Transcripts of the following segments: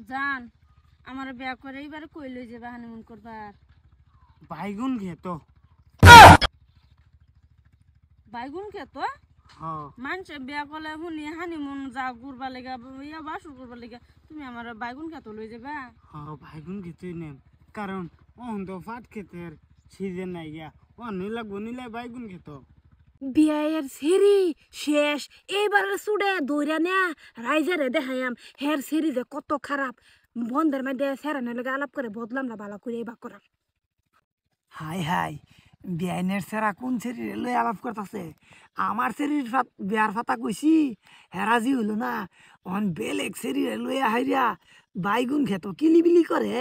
জান আমার বিয়া করে এবারে কই লই যাবে হানিমুন করবার। বাইগুন খেত বাইগুন খেত হ্যাঁ মানুষে বিয়া করলে শুনি হানিমুন যা ঘুরবা লেগা ইয়া বাসুর করবার লেগা তুমি আমার বাইগুন খেত লই যাবা। হ্যাঁ বাইগুন খেতেই নেম কারণ অহন তো পাট খেতের সিজন নাই গিয়া ও নিলাগবো নিলে বাইগুন খেত বিয়ের সেরি শেষ এইবারের সুডে দৌড়া না রাইজারে দেখাইয়াম হের সেরি যে কত খারাপ বন্ধের মধ্যে সেরানের লগে আলাপ করে বদলাম না বালা করে এইবার করাম। হাই হাই বিয়াইনের সেরা কোন শরীরে লই আলাপ করতেছে আমার শরীর বিয়ার ফাতা কইছি হেরাজি হইল না অন বেলেগ শরীরে লইয়া হাইরা বাইগুন খেত কিলিবিলি করে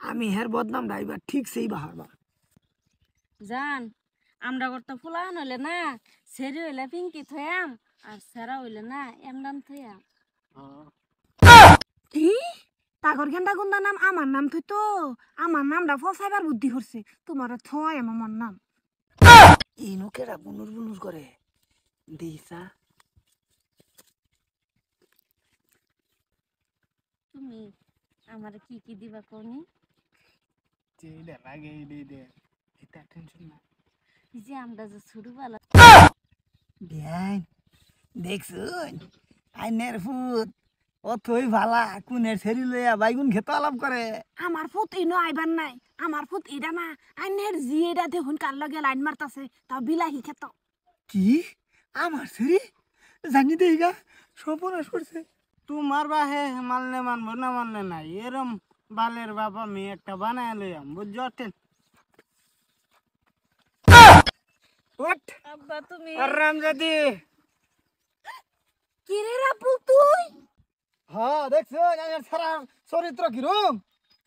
আমি হের বদনাম ড্রাইভার ঠিক সেই বাহারবা জান আমরা করতে ফুলান হইলে না সেরি হইলে পিঙ্কি থয়াম আর সেরা হইলে না এমদাম থয়াম। কি তাগর গেন্দা গুন্দা নাম আমার নাম তুই তো আমার নামটা ফসাইবার বুদ্ধি করছে তোমার থয় আমার নাম ইনো কেরা বুনুর বুনুর করে দিসা তুমি আমার কি কি দিবা কোনি যেটা লাগে এই দে এটা টেনশন না যে আমরা যে ছোটবেলা বিয়াইন দেখছুন আইনের ফুট অতই ভালা কোনের শরীর লইয়া বাইগুন খেত আলাপ করে আমার ফুট ইনো আইবার নাই আমার ফুট ইডা না আইনের জিয়েডা দেখুন কার লগে লাইন মারতাছে তাও বিলাহি খেত কি আমার শরীর জানি দেইগা সর্বনাশ করছে তোমার বাহে মানলে মানবো না মানলে নাই এরম বালের বাবা মেয়ে একটা বানায় লইয়াম বুঝছো ওট আব্বা তুমি রামজাদি কি রে রাবু তুই হ্যাঁ দেখছো আমার সারা চরিত্র কিরম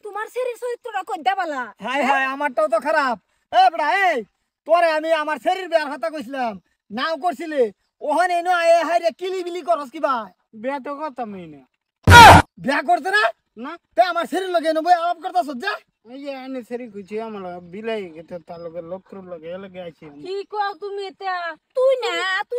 তোমার শরীর চরিত্রটা কই দেবালা হাই হাই আমারটাও তো খারাপ এ বড়া এই তোরে আমি আমার শরীর বিয়ার কথা কইছিলাম নাও করছিলি ওখানে এনো আয়ে হাই রে কিলিবিলি করস কি ভাই বিয়া তো কথা মেয়ে না বিয়া করতে না না তে আমার শরীর লগে এনো বই আলাপ করতাছ যা এই যে আইনে সেরি খুঁজি আমার বিলাই গেছে তার লগে লক্ষ্য লগে এলাকে আইছি কি কও তুমি এটা তুই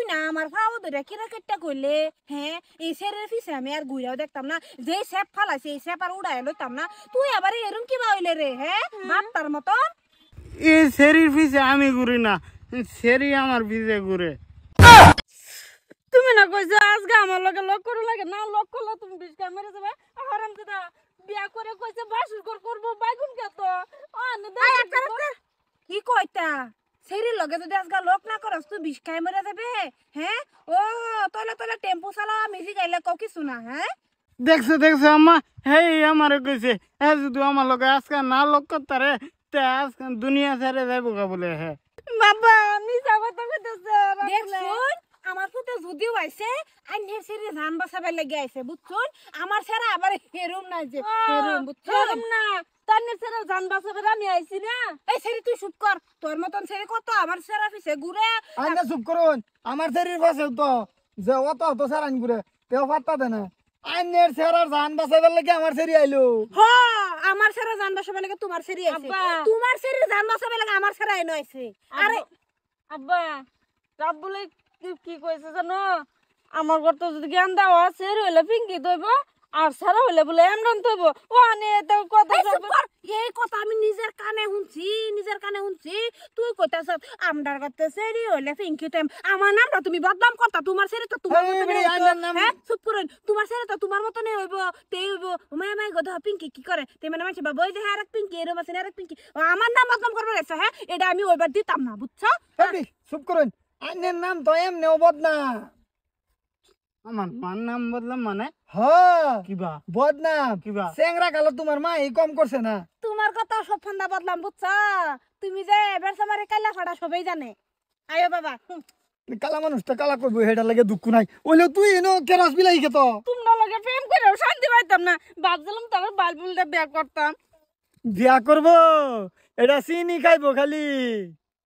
না আমার খাওয়া ধরে কিরা কেটটা কইলে হ্যাঁ এই সেরের পিছে আমি আর ঘুরাও দেখতাম না যে সেপ ফালাইছে এই সেপ আর উড়াই লইতাম না তুই আবার এরম কি হইলে রে হ্যাঁ বাপটার মতন এই সেরির পিছে আমি ঘুরি না সেরি আমার পিছে ঘুরে তুমি না কইছো আজকে আমার লগে লক করু লাগে না লক করলে তুমি বিষ্কা মেরে যাবে হারাম দাদা বিয়া করে কইছে বাসুর করব বাইগুন খেত অন কি কইতা সেরির লগে যদি আজকা লোক না করস তুই বিষ খাই মরে যাবে হ্যাঁ ও তলে তলে টেম্পু চালা মিজি গাইলে কও কিছু না হ্যাঁ দেখছো দেখছো আম্মা হেই আমারে কইছে হে যদি আমার লগে আজকে না লক করতারে তে আজকে দুনিয়া ছেড়ে যাইব কা বলে হে বাবা আমি যাব তো কইতেছে দেখছুন আমার ফুতে যদিও আইছে আইনের সেরি জান বাঁচাবার লাগি আইছে বুঝছুন আমার সেরা আবার হেরুম নাই যে হেরুম বুঝছুন না তানের ছেড়ে জান বাঁচাবে আমি আইছি না এই সেরি তুই চুপ কর তোর মতন সেরি কত আমার সেরা পিছে ঘুরে আইনা চুপ করুন আমার শরীর পাশে তো যে অত তো সারান ঘুরে তেও পাত্তা দেয় না আইনের সেরার জান বাঁচাবার লাগি আমার শরীর আইলো হ আমার সেরা জান বাঁচাবার লাগি তোমার সেরি আইছে আব্বা। তোমার সেরি জান বাঁচাবার লাগি আমার সেরা আইনো আইছে আরে আব্বা রাব্বুলে কি কইছে জানো আমার ঘর তো যদি জ্ঞান দাও সের হইলে পিঙ্কি দইব আর সারা হইলে বলে এমরান দইব ও আনে তো কথা এই চুপ কর এই কথা আমি নিজের কানে শুনছি তুই কইতাছ আমদার করতে সেরি হইলে পিঙ্কি টাইম আমার নামটা তুমি বদনাম করতা তোমার সেরি তো তোমার এই মতন বেড়ি, আইনার নাম- হ্যাঁ চুপ করুন তোমার সেরি তো তোমার মতনই হইব তেই হইব মায়া মায়া গদা পিঙ্কি কি করে তে মানে মানছে বাবা ওই যে আরেক পিঙ্কি এরম আছে আরেক পিঙ্কি ও আমার নাম বদনাম করবে রেছে হ্যাঁ এটা আমি ওইবার দিতাম না বুঝছো এই চুপ করুন আইনের নাম তো এমনি বদনা আমার মার নাম বললাম মানে হ্যাঁ কিবা বদনাম কিবা চেংরা কালো তোমার মা এই কম করছে না তোমার কথা সব ফান্দা বদলাম বুঝছো তুমি যে বেরসা মারে কাইলা ফাটা সবাই জানে আয়ো বাবা কালা মানুষ তো কালা করবো হেটার লাগে দুঃখ নাই ওইলে তুই এনো কেরাস বিলাই খেত তোমরা লগে প্রেম করে শান্তি পাইতাম না ভাবছিলাম তার বালবুলটা বিয়া করতাম বিয়া করবো এটা চিনি খাইবো খালি